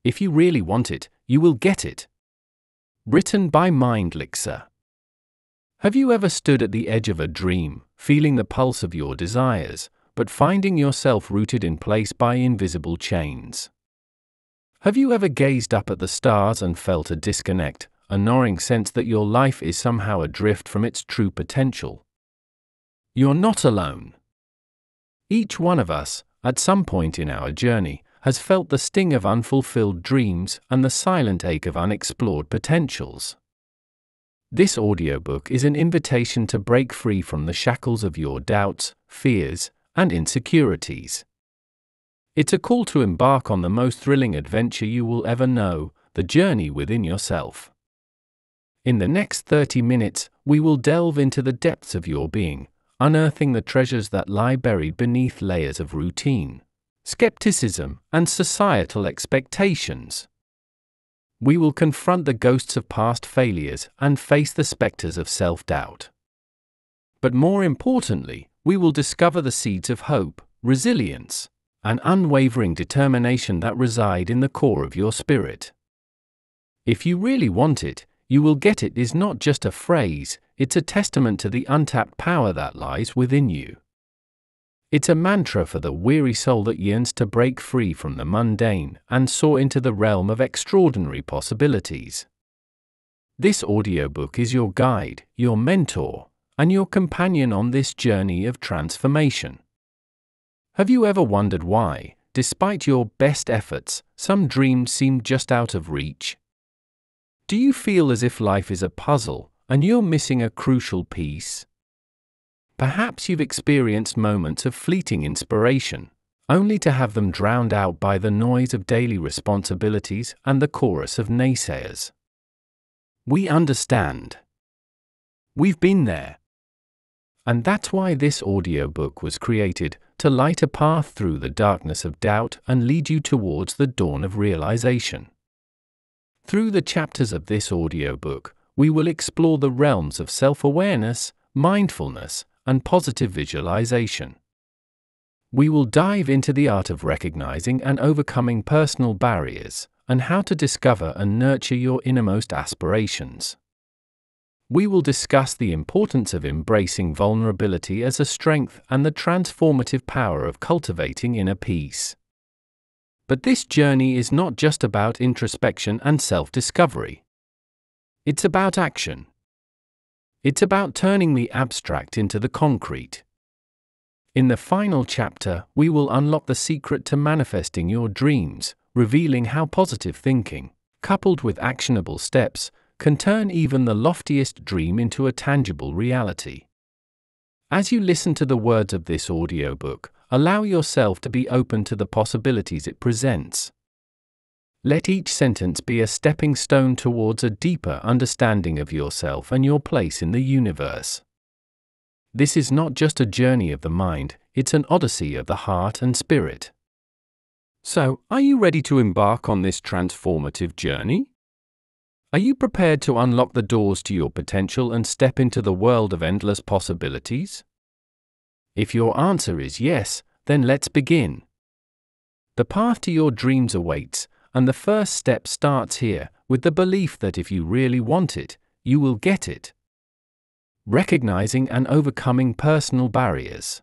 If you really want it, you will get it. Written by MindLixir. Have you ever stood at the edge of a dream, feeling the pulse of your desires, but finding yourself rooted in place by invisible chains? Have you ever gazed up at the stars and felt a disconnect, a gnawing sense that your life is somehow adrift from its true potential? You're not alone. Each one of us, at some point in our journey, has felt the sting of unfulfilled dreams and the silent ache of unexplored potentials. This audiobook is an invitation to break free from the shackles of your doubts, fears, and insecurities. It's a call to embark on the most thrilling adventure you will ever know, the journey within yourself. In the next 30 minutes, we will delve into the depths of your being, unearthing the treasures that lie buried beneath layers of routine, skepticism, and societal expectations. We will confront the ghosts of past failures and face the specters of self-doubt. But more importantly, we will discover the seeds of hope, resilience, and unwavering determination that reside in the core of your spirit. If you really want it, you will get it is not just a phrase, it's a testament to the untapped power that lies within you. It's a mantra for the weary soul that yearns to break free from the mundane and soar into the realm of extraordinary possibilities. This audiobook is your guide, your mentor, and your companion on this journey of transformation. Have you ever wondered why, despite your best efforts, some dreams seem just out of reach? Do you feel as if life is a puzzle, and you're missing a crucial piece? Perhaps you've experienced moments of fleeting inspiration, only to have them drowned out by the noise of daily responsibilities and the chorus of naysayers. We understand. We've been there. And that's why this audiobook was created, to light a path through the darkness of doubt and lead you towards the dawn of realization. Through the chapters of this audiobook, we will explore the realms of self-awareness, mindfulness, and positive visualization. We will dive into the art of recognizing and overcoming personal barriers, and how to discover and nurture your innermost aspirations. We will discuss the importance of embracing vulnerability as a strength and the transformative power of cultivating inner peace. But this journey is not just about introspection and self-discovery. It's about action. It's about turning the abstract into the concrete. In the final chapter, we will unlock the secret to manifesting your dreams, revealing how positive thinking, coupled with actionable steps, can turn even the loftiest dream into a tangible reality. As you listen to the words of this audiobook, allow yourself to be open to the possibilities it presents. Let each sentence be a stepping stone towards a deeper understanding of yourself and your place in the universe. This is not just a journey of the mind, it's an odyssey of the heart and spirit. So, are you ready to embark on this transformative journey? Are you prepared to unlock the doors to your potential and step into the world of endless possibilities? If your answer is yes, then let's begin. The path to your dreams awaits, and the first step starts here, with the belief that if you really want it, you will get it. Recognizing and overcoming personal barriers.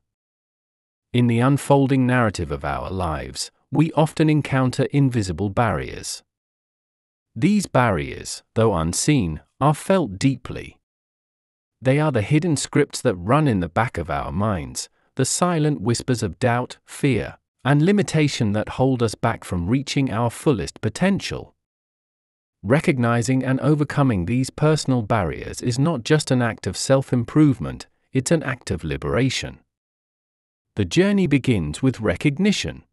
In the unfolding narrative of our lives, we often encounter invisible barriers. These barriers, though unseen, are felt deeply. They are the hidden scripts that run in the back of our minds, the silent whispers of doubt, fear, and limitation that hold us back from reaching our fullest potential. Recognizing and overcoming these personal barriers is not just an act of self-improvement, it's an act of liberation. The journey begins with recognition.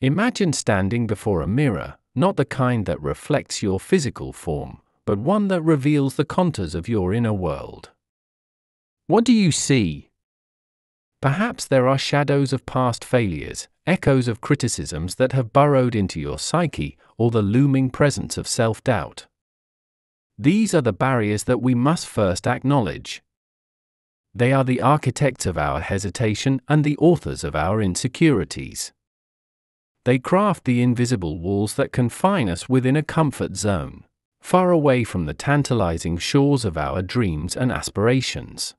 Imagine standing before a mirror, not the kind that reflects your physical form, but one that reveals the contours of your inner world. What do you see? Perhaps there are shadows of past failures, echoes of criticisms that have burrowed into your psyche, or the looming presence of self-doubt. These are the barriers that we must first acknowledge. They are the architects of our hesitation and the authors of our insecurities. they craft the invisible walls that confine us within a comfort zone, far away from the tantalizing shores of our dreams and aspirations.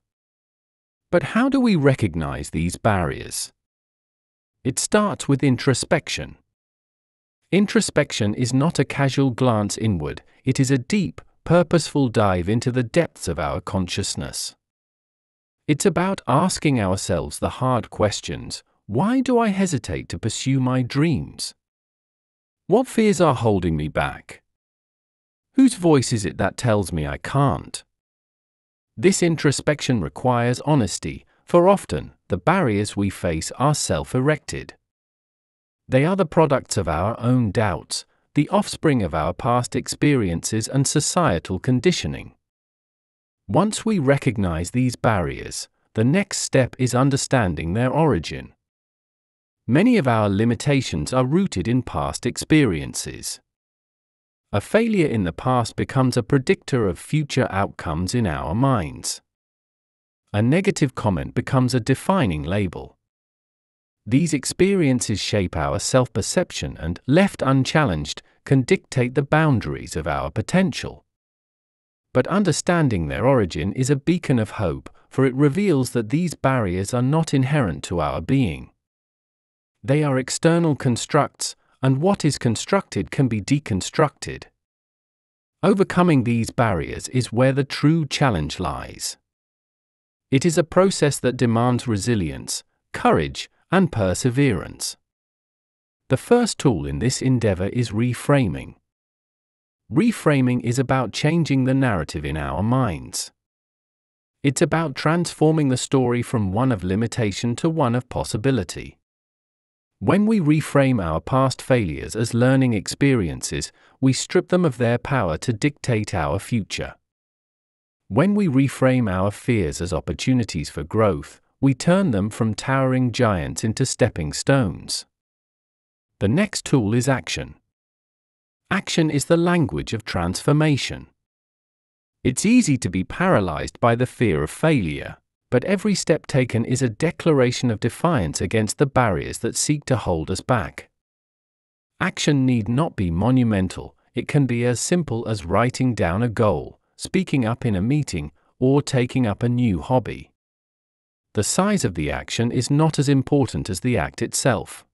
But how do we recognize these barriers? It starts with introspection. Introspection is not a casual glance inward, it is a deep, purposeful dive into the depths of our consciousness. It's about asking ourselves the hard questions: why do I hesitate to pursue my dreams? What fears are holding me back? Whose voice is it that tells me I can't? This introspection requires honesty, for often, the barriers we face are self-erected. They are the products of our own doubts, the offspring of our past experiences and societal conditioning. Once we recognize these barriers, the next step is understanding their origin. Many of our limitations are rooted in past experiences. A failure in the past becomes a predictor of future outcomes in our minds. A negative comment becomes a defining label. These experiences shape our self-perception and, left unchallenged, can dictate the boundaries of our potential. But understanding their origin is a beacon of hope, for it reveals that these barriers are not inherent to our being. They are external constructs, and what is constructed can be deconstructed. Overcoming these barriers is where the true challenge lies. It is a process that demands resilience, courage, and perseverance. The first tool in this endeavor is reframing. Reframing is about changing the narrative in our minds. It's about transforming the story from one of limitation to one of possibility. When we reframe our past failures as learning experiences, we strip them of their power to dictate our future. When we reframe our fears as opportunities for growth, we turn them from towering giants into stepping stones. The next tool is action. Action is the language of transformation. It's easy to be paralyzed by the fear of failure, but every step taken is a declaration of defiance against the barriers that seek to hold us back. Action need not be monumental, it can be as simple as writing down a goal, speaking up in a meeting, or taking up a new hobby. The size of the action is not as important as the act itself.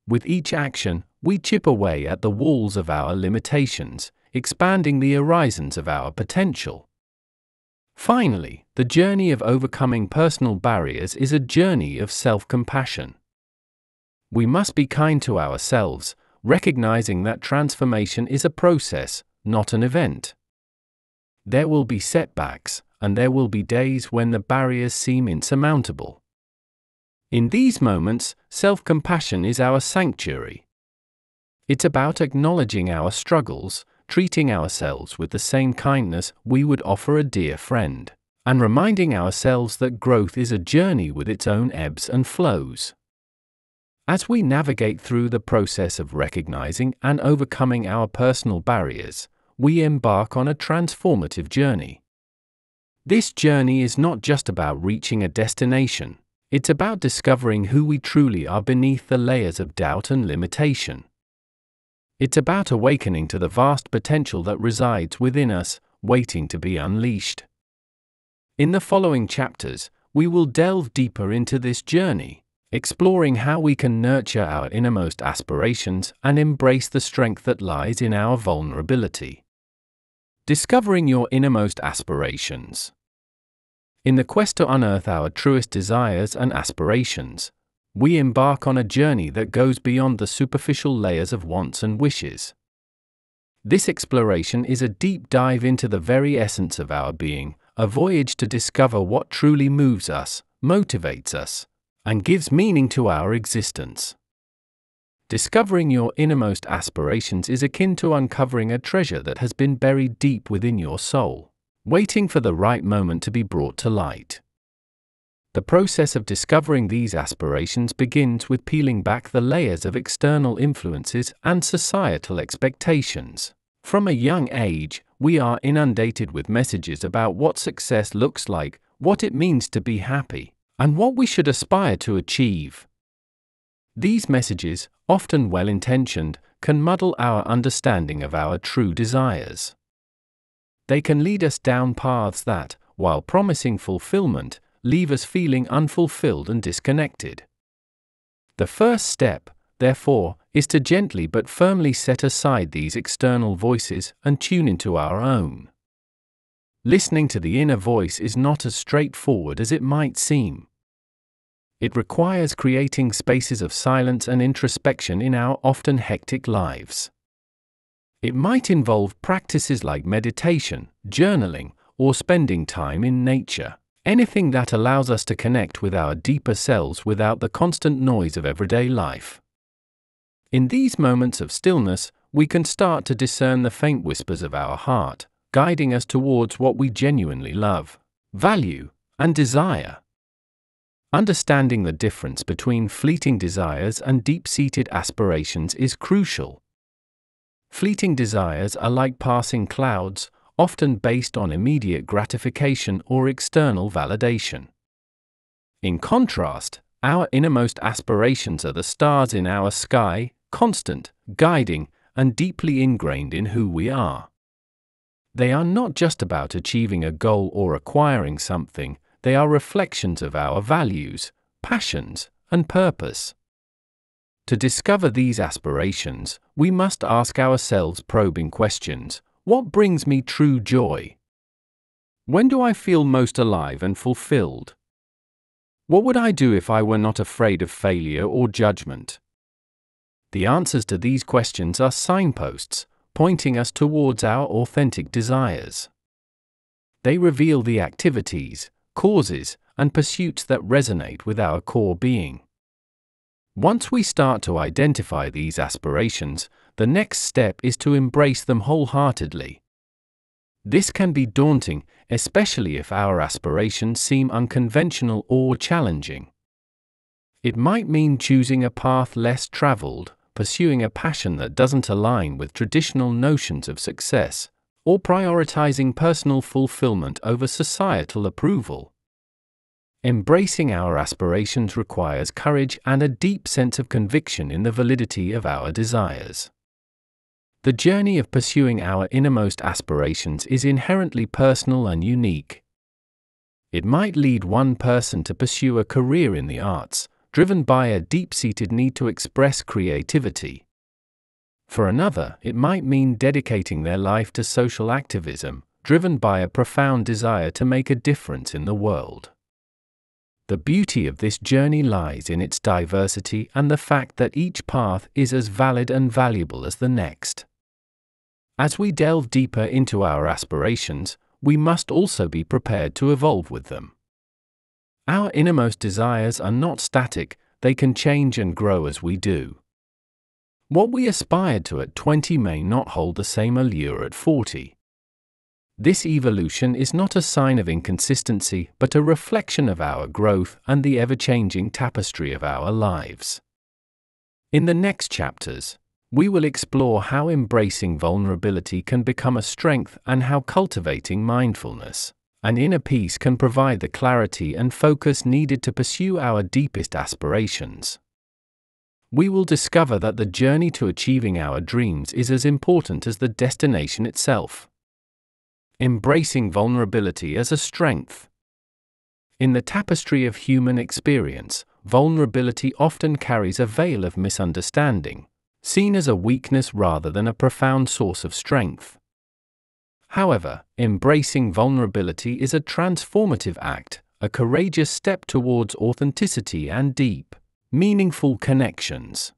With each action, we chip away at the walls of our limitations, expanding the horizons of our potential. Finally, the journey of overcoming personal barriers is a journey of self-compassion. We must be kind to ourselves, recognizing that transformation is a process, not an event. There will be setbacks, and there will be days when the barriers seem insurmountable. In these moments, self-compassion is our sanctuary. It's about acknowledging our struggles, treating ourselves with the same kindness we would offer a dear friend, and reminding ourselves that growth is a journey with its own ebbs and flows. As we navigate through the process of recognizing and overcoming our personal barriers, we embark on a transformative journey. This journey is not just about reaching a destination, it's about discovering who we truly are beneath the layers of doubt and limitation. It's about awakening to the vast potential that resides within us, waiting to be unleashed. In the following chapters, we will delve deeper into this journey, exploring how we can nurture our innermost aspirations and embrace the strength that lies in our vulnerability. Discovering your innermost aspirations. In the quest to unearth our truest desires and aspirations, we embark on a journey that goes beyond the superficial layers of wants and wishes. This exploration is a deep dive into the very essence of our being, a voyage to discover what truly moves us, motivates us, and gives meaning to our existence. Discovering your innermost aspirations is akin to uncovering a treasure that has been buried deep within your soul, waiting for the right moment to be brought to light. The process of discovering these aspirations begins with peeling back the layers of external influences and societal expectations. From a young age, we are inundated with messages about what success looks like, what it means to be happy, and what we should aspire to achieve. These messages, often well-intentioned, can muddle our understanding of our true desires. They can lead us down paths that, while promising fulfillment, leave us feeling unfulfilled and disconnected. The first step, therefore, is to gently but firmly set aside these external voices and tune into our own. Listening to the inner voice is not as straightforward as it might seem. It requires creating spaces of silence and introspection in our often hectic lives. It might involve practices like meditation, journaling, or spending time in nature. Anything that allows us to connect with our deeper selves without the constant noise of everyday life. In these moments of stillness, we can start to discern the faint whispers of our heart, guiding us towards what we genuinely love, value, and desire. Understanding the difference between fleeting desires and deep-seated aspirations is crucial. Fleeting desires are like passing clouds, often based on immediate gratification or external validation. In contrast, our innermost aspirations are the stars in our sky, constant, guiding, and deeply ingrained in who we are. They are not just about achieving a goal or acquiring something, they are reflections of our values, passions, and purpose. To discover these aspirations, we must ask ourselves probing questions. What brings me true joy? When do I feel most alive and fulfilled? What would I do if I were not afraid of failure or judgment? The answers to these questions are signposts, pointing us towards our authentic desires. They reveal the activities, causes, and pursuits that resonate with our core being. Once we start to identify these aspirations, the next step is to embrace them wholeheartedly. This can be daunting, especially if our aspirations seem unconventional or challenging. It might mean choosing a path less traveled, pursuing a passion that doesn't align with traditional notions of success, or prioritizing personal fulfillment over societal approval. Embracing our aspirations requires courage and a deep sense of conviction in the validity of our desires. The journey of pursuing our innermost aspirations is inherently personal and unique. It might lead one person to pursue a career in the arts, driven by a deep-seated need to express creativity. For another, it might mean dedicating their life to social activism, driven by a profound desire to make a difference in the world. The beauty of this journey lies in its diversity and the fact that each path is as valid and valuable as the next. As we delve deeper into our aspirations, we must also be prepared to evolve with them. Our innermost desires are not static, they can change and grow as we do. What we aspired to at 20 may not hold the same allure at 40. This evolution is not a sign of inconsistency, but a reflection of our growth and the ever-changing tapestry of our lives. In the next chapters, we will explore how embracing vulnerability can become a strength and how cultivating mindfulness and inner peace can provide the clarity and focus needed to pursue our deepest aspirations. We will discover that the journey to achieving our dreams is as important as the destination itself. Embracing vulnerability as a strength. In the tapestry of human experience, vulnerability often carries a veil of misunderstanding, seen as a weakness rather than a profound source of strength. However, embracing vulnerability is a transformative act, a courageous step towards authenticity and deep, meaningful connections.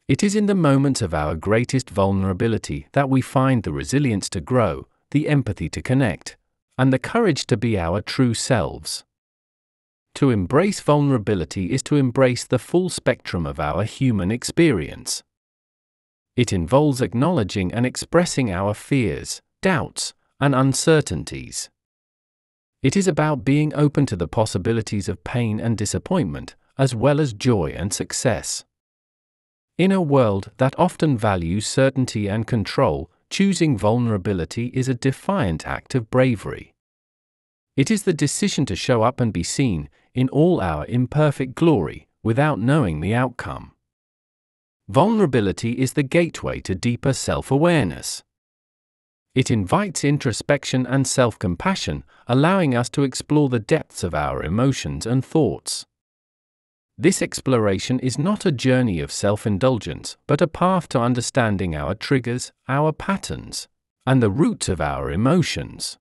It is in the moments of our greatest vulnerability that we find the resilience to grow, the empathy to connect, and the courage to be our true selves. To embrace vulnerability is to embrace the full spectrum of our human experience. It involves acknowledging and expressing our fears, doubts, and uncertainties. It is about being open to the possibilities of pain and disappointment, as well as joy and success. In a world that often values certainty and control, choosing vulnerability is a defiant act of bravery. It is the decision to show up and be seen, in all our imperfect glory, without knowing the outcome. Vulnerability is the gateway to deeper self-awareness. It invites introspection and self-compassion, allowing us to explore the depths of our emotions and thoughts. This exploration is not a journey of self-indulgence, but a path to understanding our triggers, our patterns, and the roots of our emotions.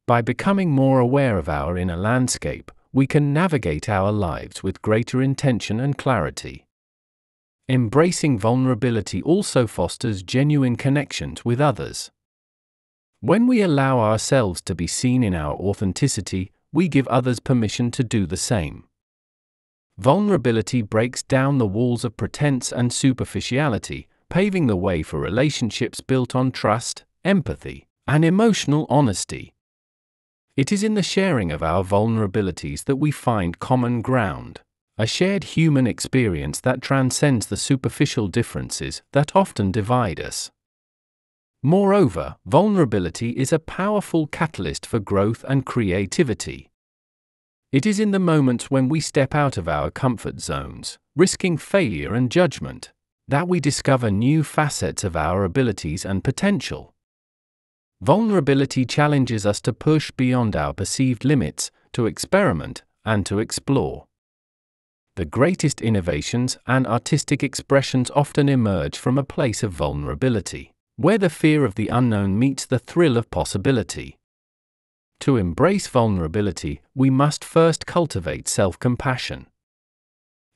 By becoming more aware of our inner landscape, we can navigate our lives with greater intention and clarity. Embracing vulnerability also fosters genuine connections with others. When we allow ourselves to be seen in our authenticity, we give others permission to do the same. Vulnerability breaks down the walls of pretense and superficiality, paving the way for relationships built on trust, empathy, and emotional honesty. It is in the sharing of our vulnerabilities that we find common ground, a shared human experience that transcends the superficial differences that often divide us. Moreover, vulnerability is a powerful catalyst for growth and creativity. It is in the moments when we step out of our comfort zones, risking failure and judgment, that we discover new facets of our abilities and potential. Vulnerability challenges us to push beyond our perceived limits, to experiment, and to explore. The greatest innovations and artistic expressions often emerge from a place of vulnerability, where the fear of the unknown meets the thrill of possibility. To embrace vulnerability, we must first cultivate self-compassion.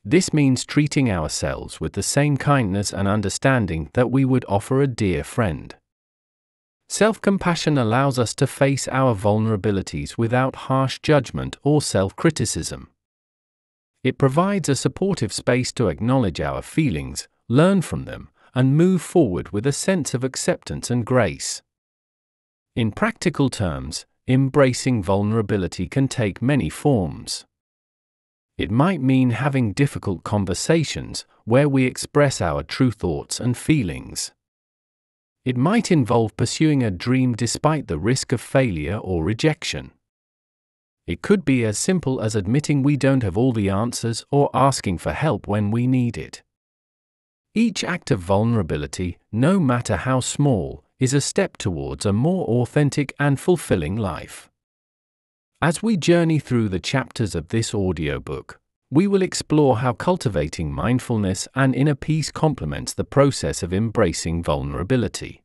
This means treating ourselves with the same kindness and understanding that we would offer a dear friend. Self-compassion allows us to face our vulnerabilities without harsh judgment or self-criticism. It provides a supportive space to acknowledge our feelings, learn from them, and move forward with a sense of acceptance and grace. In practical terms, embracing vulnerability can take many forms. It might mean having difficult conversations where we express our true thoughts and feelings. It might involve pursuing a dream despite the risk of failure or rejection. It could be as simple as admitting we don't have all the answers or asking for help when we need it. Each act of vulnerability, no matter how small, is a step towards a more authentic and fulfilling life. As we journey through the chapters of this audiobook, we will explore how cultivating mindfulness and inner peace complements the process of embracing vulnerability.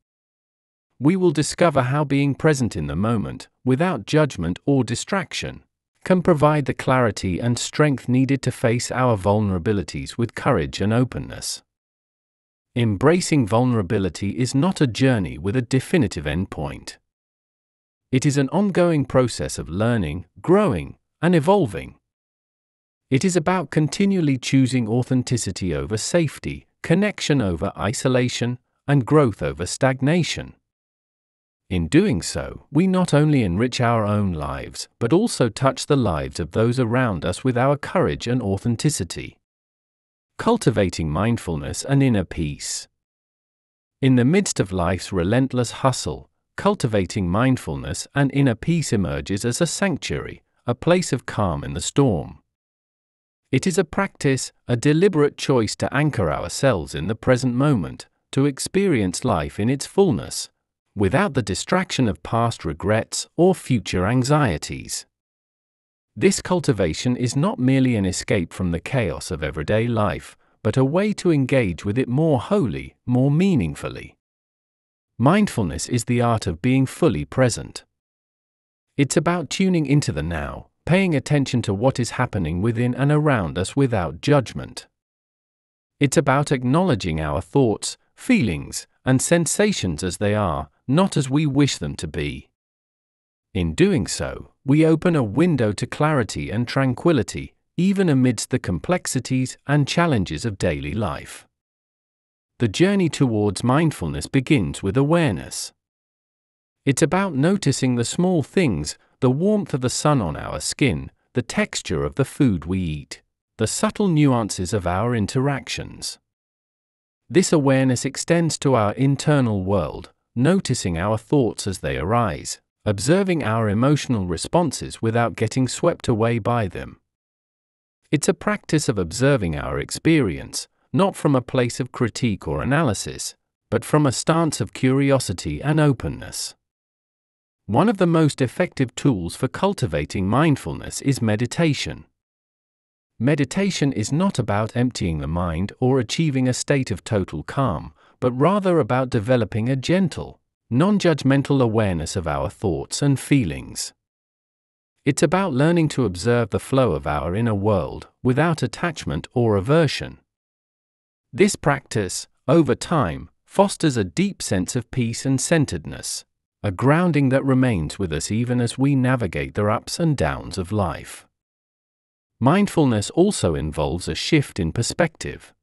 We will discover how being present in the moment, without judgment or distraction, can provide the clarity and strength needed to face our vulnerabilities with courage and openness. Embracing vulnerability is not a journey with a definitive endpoint. It is an ongoing process of learning, growing, and evolving. It is about continually choosing authenticity over safety, connection over isolation, and growth over stagnation. In doing so, we not only enrich our own lives, but also touch the lives of those around us with our courage and authenticity. Cultivating mindfulness and inner peace. In the midst of life's relentless hustle, cultivating mindfulness and inner peace emerges as a sanctuary, a place of calm in the storm. It is a practice, a deliberate choice to anchor ourselves in the present moment, to experience life in its fullness, without the distraction of past regrets or future anxieties. This cultivation is not merely an escape from the chaos of everyday life, but a way to engage with it more wholly, more meaningfully. Mindfulness is the art of being fully present. It's about tuning into the now, paying attention to what is happening within and around us without judgment. It's about acknowledging our thoughts, feelings, and sensations as they are, not as we wish them to be. In doing so, we open a window to clarity and tranquility, even amidst the complexities and challenges of daily life. The journey towards mindfulness begins with awareness. It's about noticing the small things, the warmth of the sun on our skin, the texture of the food we eat, the subtle nuances of our interactions. This awareness extends to our internal world, noticing our thoughts as they arise, observing our emotional responses without getting swept away by them. It's a practice of observing our experience, not from a place of critique or analysis, but from a stance of curiosity and openness. One of the most effective tools for cultivating mindfulness is meditation. Meditation is not about emptying the mind or achieving a state of total calm, but rather about developing a gentle, non-judgmental awareness of our thoughts and feelings. It's about learning to observe the flow of our inner world without attachment or aversion. This practice, over time, fosters a deep sense of peace and centeredness, a grounding that remains with us even as we navigate the ups and downs of life. Mindfulness also involves a shift in perspective.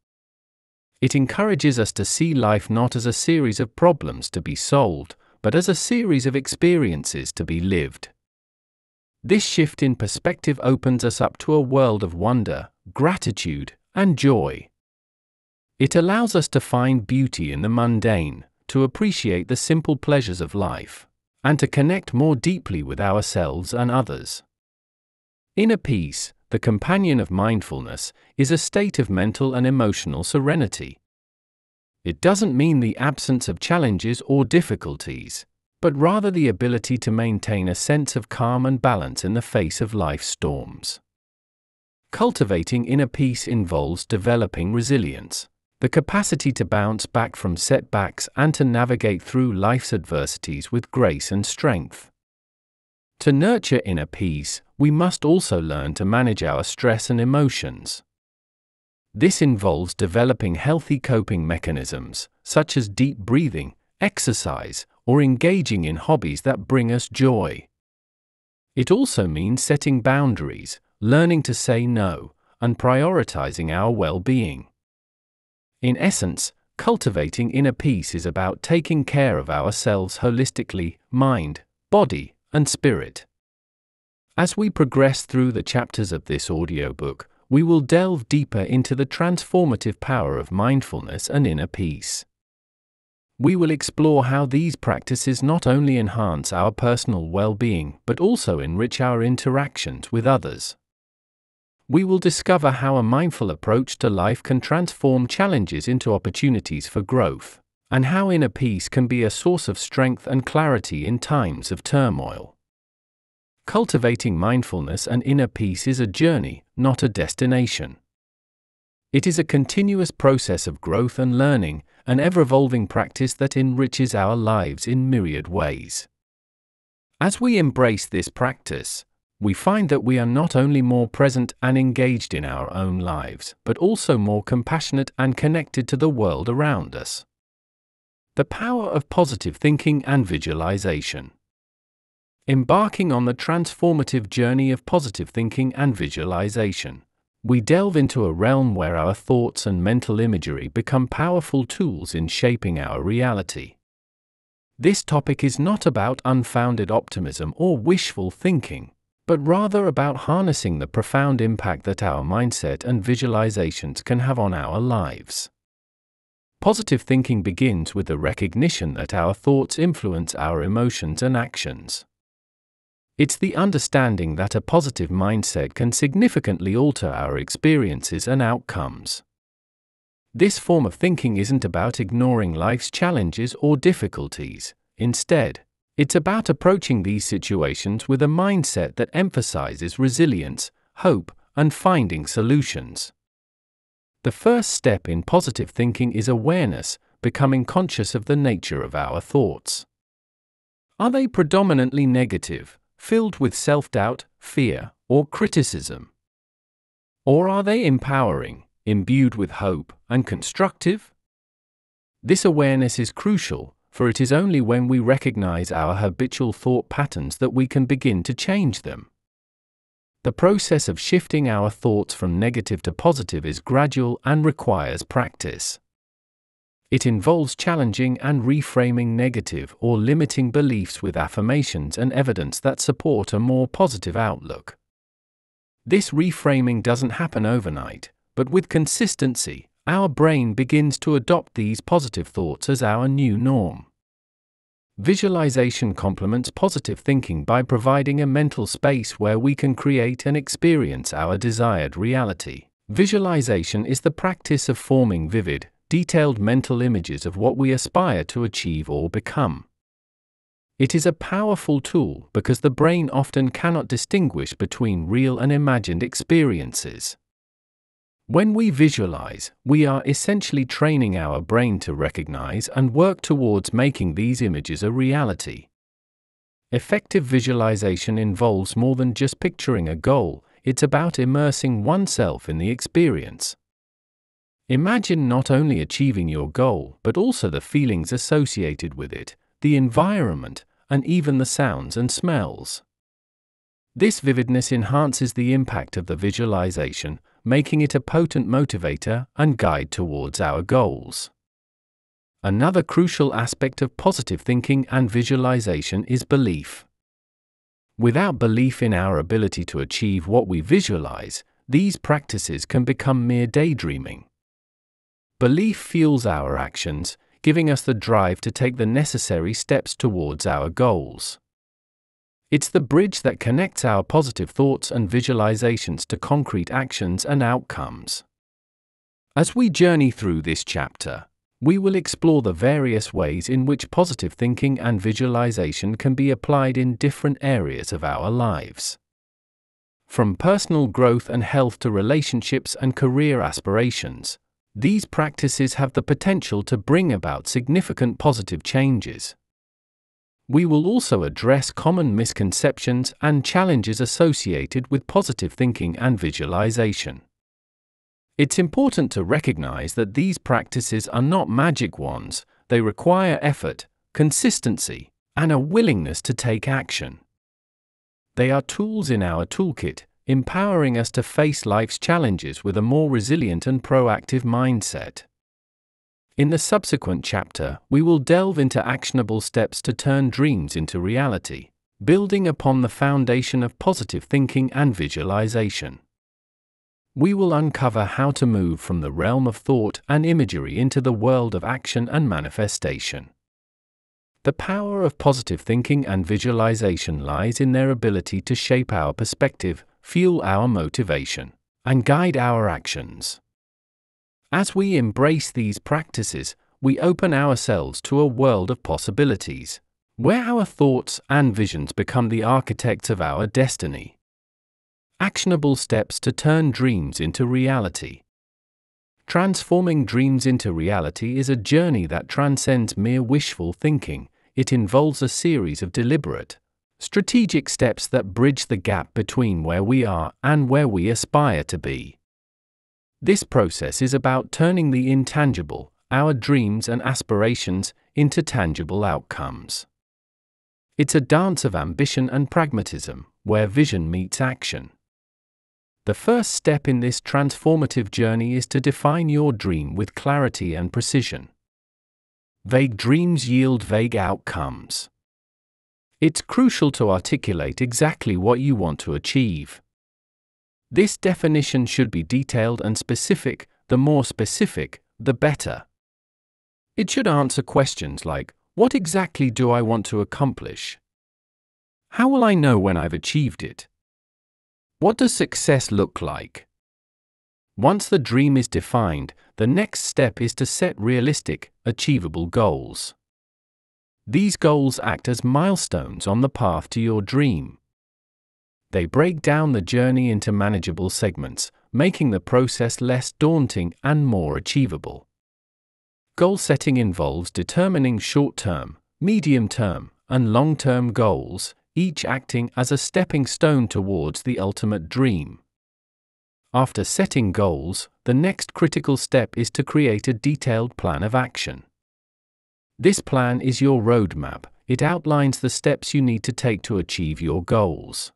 It encourages us to see life not as a series of problems to be solved, but as a series of experiences to be lived. This shift in perspective opens us up to a world of wonder, gratitude, and joy. It allows us to find beauty in the mundane, to appreciate the simple pleasures of life, and to connect more deeply with ourselves and others. Inner peace, the companion of mindfulness, is a state of mental and emotional serenity. It doesn't mean the absence of challenges or difficulties, but rather the ability to maintain a sense of calm and balance in the face of life's storms. Cultivating inner peace involves developing resilience, the capacity to bounce back from setbacks and to navigate through life's adversities with grace and strength. To nurture inner peace, we must also learn to manage our stress and emotions. This involves developing healthy coping mechanisms, such as deep breathing, exercise, or engaging in hobbies that bring us joy. It also means setting boundaries, learning to say no, and prioritizing our well-being. In essence, cultivating inner peace is about taking care of ourselves holistically, mind, body, and spirit. As we progress through the chapters of this audiobook, we will delve deeper into the transformative power of mindfulness and inner peace. We will explore how these practices not only enhance our personal well-being but also enrich our interactions with others. We will discover how a mindful approach to life can transform challenges into opportunities for growth, and how inner peace can be a source of strength and clarity in times of turmoil. Cultivating mindfulness and inner peace is a journey, not a destination. It is a continuous process of growth and learning, an ever-evolving practice that enriches our lives in myriad ways. As we embrace this practice, we find that we are not only more present and engaged in our own lives, but also more compassionate and connected to the world around us. The power of positive thinking and visualization. Embarking on the transformative journey of positive thinking and visualization, we delve into a realm where our thoughts and mental imagery become powerful tools in shaping our reality. This topic is not about unfounded optimism or wishful thinking, but rather about harnessing the profound impact that our mindset and visualizations can have on our lives. Positive thinking begins with the recognition that our thoughts influence our emotions and actions. It's the understanding that a positive mindset can significantly alter our experiences and outcomes. This form of thinking isn't about ignoring life's challenges or difficulties. Instead, it's about approaching these situations with a mindset that emphasizes resilience, hope, and finding solutions. The first step in positive thinking is awareness, becoming conscious of the nature of our thoughts. Are they predominantly negative, filled with self-doubt, fear, or criticism? Or are they empowering, imbued with hope, and constructive? This awareness is crucial, for it is only when we recognize our habitual thought patterns that we can begin to change them. The process of shifting our thoughts from negative to positive is gradual and requires practice. It involves challenging and reframing negative or limiting beliefs with affirmations and evidence that support a more positive outlook. This reframing doesn't happen overnight, but with consistency, our brain begins to adopt these positive thoughts as our new norm. Visualization complements positive thinking by providing a mental space where we can create and experience our desired reality. Visualization is the practice of forming vivid, detailed mental images of what we aspire to achieve or become. It is a powerful tool because the brain often cannot distinguish between real and imagined experiences. When we visualize, we are essentially training our brain to recognize and work towards making these images a reality. Effective visualization involves more than just picturing a goal, it's about immersing oneself in the experience. Imagine not only achieving your goal, but also the feelings associated with it, the environment, and even the sounds and smells. This vividness enhances the impact of the visualization, making it a potent motivator and guide towards our goals. Another crucial aspect of positive thinking and visualization is belief. Without belief in our ability to achieve what we visualize, these practices can become mere daydreaming. Belief fuels our actions, giving us the drive to take the necessary steps towards our goals. It's the bridge that connects our positive thoughts and visualizations to concrete actions and outcomes. As we journey through this chapter, we will explore the various ways in which positive thinking and visualization can be applied in different areas of our lives. From personal growth and health to relationships and career aspirations, these practices have the potential to bring about significant positive changes. We will also address common misconceptions and challenges associated with positive thinking and visualization. It's important to recognize that these practices are not magic wands, they require effort, consistency, and a willingness to take action. They are tools in our toolkit, empowering us to face life's challenges with a more resilient and proactive mindset. In the subsequent chapter, we will delve into actionable steps to turn dreams into reality, building upon the foundation of positive thinking and visualization. We will uncover how to move from the realm of thought and imagery into the world of action and manifestation. The power of positive thinking and visualization lies in their ability to shape our perspective, fuel our motivation, and guide our actions. As we embrace these practices, we open ourselves to a world of possibilities, where our thoughts and visions become the architects of our destiny. Actionable steps to turn dreams into reality. Transforming dreams into reality is a journey that transcends mere wishful thinking. It involves a series of deliberate, strategic steps that bridge the gap between where we are and where we aspire to be. This process is about turning the intangible, our dreams and aspirations, into tangible outcomes. It's a dance of ambition and pragmatism, where vision meets action. The first step in this transformative journey is to define your dream with clarity and precision. Vague dreams yield vague outcomes. It's crucial to articulate exactly what you want to achieve. This definition should be detailed and specific. The more specific, the better. It should answer questions like, what exactly do I want to accomplish? How will I know when I've achieved it? What does success look like? Once the dream is defined, the next step is to set realistic, achievable goals. These goals act as milestones on the path to your dream. They break down the journey into manageable segments, making the process less daunting and more achievable. Goal setting involves determining short-term, medium-term, and long-term goals, each acting as a stepping stone towards the ultimate dream. After setting goals, the next critical step is to create a detailed plan of action. This plan is your roadmap. It outlines the steps you need to take to achieve your goals.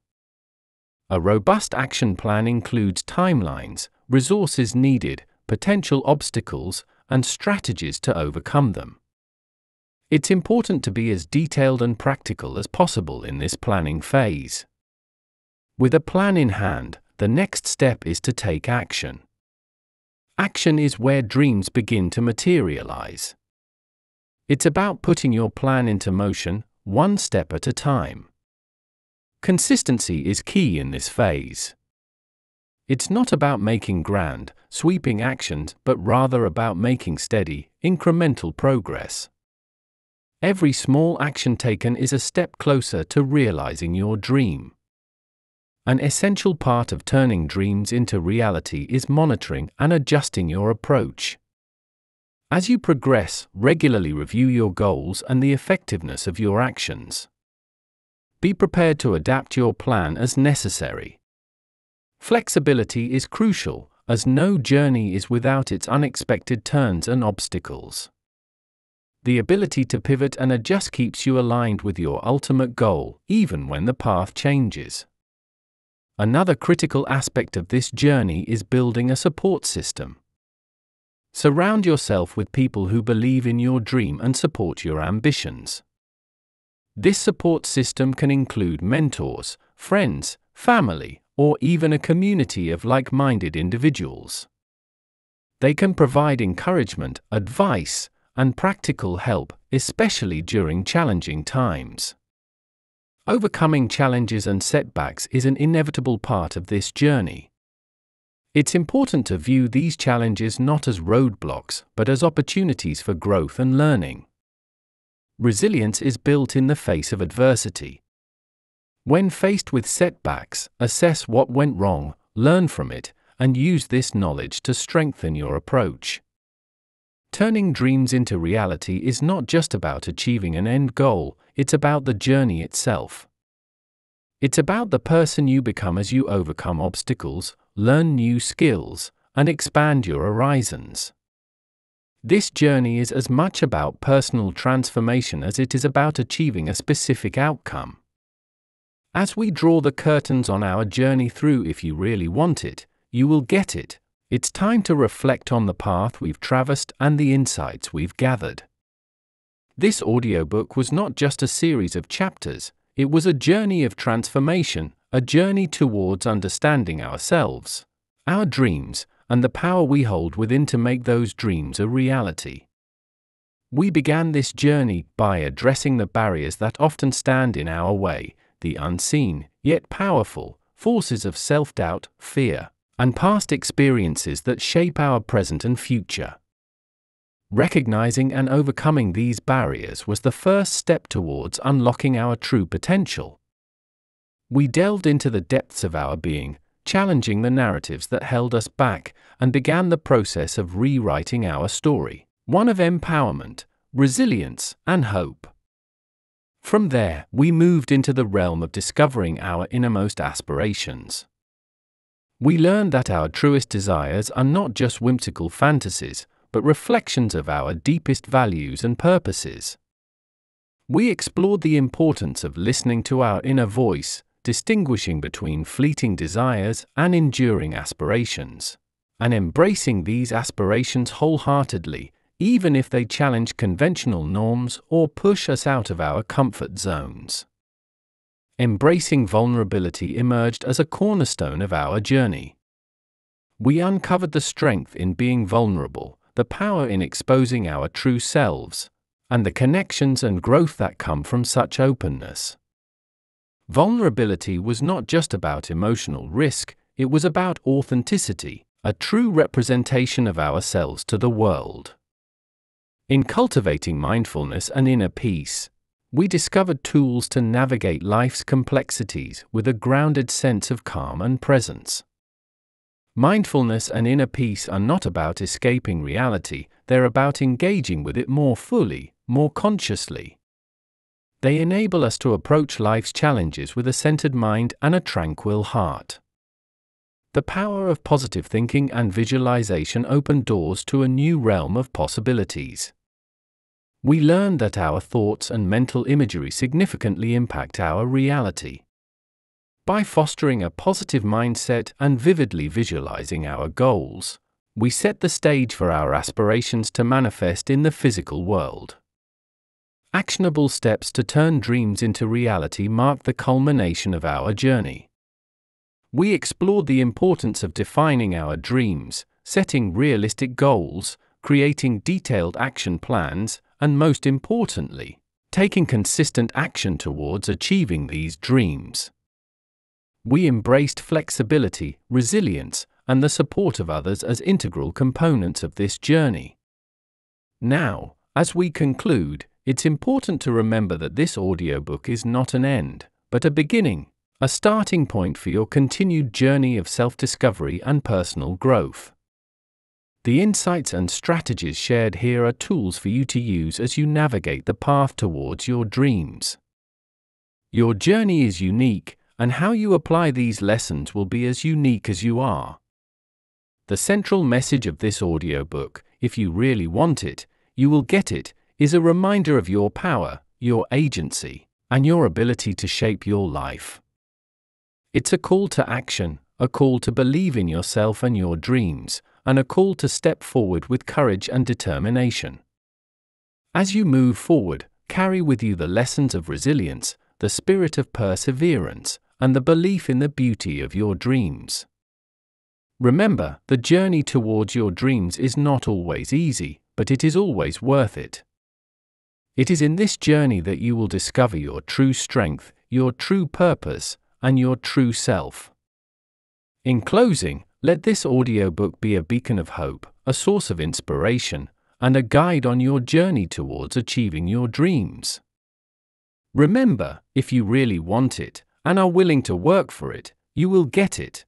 A robust action plan includes timelines, resources needed, potential obstacles, and strategies to overcome them. It's important to be as detailed and practical as possible in this planning phase. With a plan in hand, the next step is to take action. Action is where dreams begin to materialize. It's about putting your plan into motion, one step at a time. Consistency is key in this phase. It's not about making grand, sweeping actions, but rather about making steady, incremental progress. Every small action taken is a step closer to realizing your dream. An essential part of turning dreams into reality is monitoring and adjusting your approach. As you progress, regularly review your goals and the effectiveness of your actions. Be prepared to adapt your plan as necessary. Flexibility is crucial, as no journey is without its unexpected turns and obstacles. The ability to pivot and adjust keeps you aligned with your ultimate goal, even when the path changes. Another critical aspect of this journey is building a support system. Surround yourself with people who believe in your dream and support your ambitions. This support system can include mentors, friends, family, or even a community of like-minded individuals. They can provide encouragement, advice, and practical help, especially during challenging times. Overcoming challenges and setbacks is an inevitable part of this journey. It's important to view these challenges not as roadblocks, but as opportunities for growth and learning. Resilience is built in the face of adversity. When faced with setbacks, assess what went wrong, learn from it, and use this knowledge to strengthen your approach. Turning dreams into reality is not just about achieving an end goal, it's about the journey itself. It's about the person you become as you overcome obstacles, learn new skills, and expand your horizons. This journey is as much about personal transformation as it is about achieving a specific outcome. As we draw the curtains on our journey through If You Really Want It, You Will Get It, it's time to reflect on the path we've traversed and the insights we've gathered. This audiobook was not just a series of chapters, it was a journey of transformation, a journey towards understanding ourselves, our dreams, and the power we hold within to make those dreams a reality. We began this journey by addressing the barriers that often stand in our way, the unseen, yet powerful, forces of self-doubt, fear, and past experiences that shape our present and future. Recognizing and overcoming these barriers was the first step towards unlocking our true potential. We delved into the depths of our being, challenging the narratives that held us back, and began the process of rewriting our story, one of empowerment, resilience, and hope. From there, we moved into the realm of discovering our innermost aspirations. We learned that our truest desires are not just whimsical fantasies, but reflections of our deepest values and purposes. We explored the importance of listening to our inner voice, distinguishing between fleeting desires and enduring aspirations, and embracing these aspirations wholeheartedly, even if they challenge conventional norms or push us out of our comfort zones. Embracing vulnerability emerged as a cornerstone of our journey. We uncovered the strength in being vulnerable, the power in exposing our true selves, and the connections and growth that come from such openness. Vulnerability was not just about emotional risk, it was about authenticity, a true representation of ourselves to the world. In cultivating mindfulness and inner peace, we discovered tools to navigate life's complexities with a grounded sense of calm and presence. Mindfulness and inner peace are not about escaping reality, they're about engaging with it more fully, more consciously. They enable us to approach life's challenges with a centered mind and a tranquil heart. The power of positive thinking and visualization opened doors to a new realm of possibilities. We learned that our thoughts and mental imagery significantly impact our reality. By fostering a positive mindset and vividly visualizing our goals, we set the stage for our aspirations to manifest in the physical world. Actionable steps to turn dreams into reality marked the culmination of our journey. We explored the importance of defining our dreams, setting realistic goals, creating detailed action plans, and most importantly, taking consistent action towards achieving these dreams. We embraced flexibility, resilience, and the support of others as integral components of this journey. Now, as we conclude, it's important to remember that this audiobook is not an end, but a beginning, a starting point for your continued journey of self-discovery and personal growth. The insights and strategies shared here are tools for you to use as you navigate the path towards your dreams. Your journey is unique, and how you apply these lessons will be as unique as you are. The central message of this audiobook, if you really want it, you will get it, is a reminder of your power, your agency, and your ability to shape your life. It's a call to action, a call to believe in yourself and your dreams, and a call to step forward with courage and determination. As you move forward, carry with you the lessons of resilience, the spirit of perseverance, and the belief in the beauty of your dreams. Remember, the journey towards your dreams is not always easy, but it is always worth it. It is in this journey that you will discover your true strength, your true purpose, and your true self. In closing, let this audiobook be a beacon of hope, a source of inspiration, and a guide on your journey towards achieving your dreams. Remember, if you really want it, and are willing to work for it, you will get it.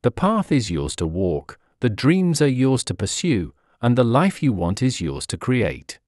The path is yours to walk, the dreams are yours to pursue, and the life you want is yours to create.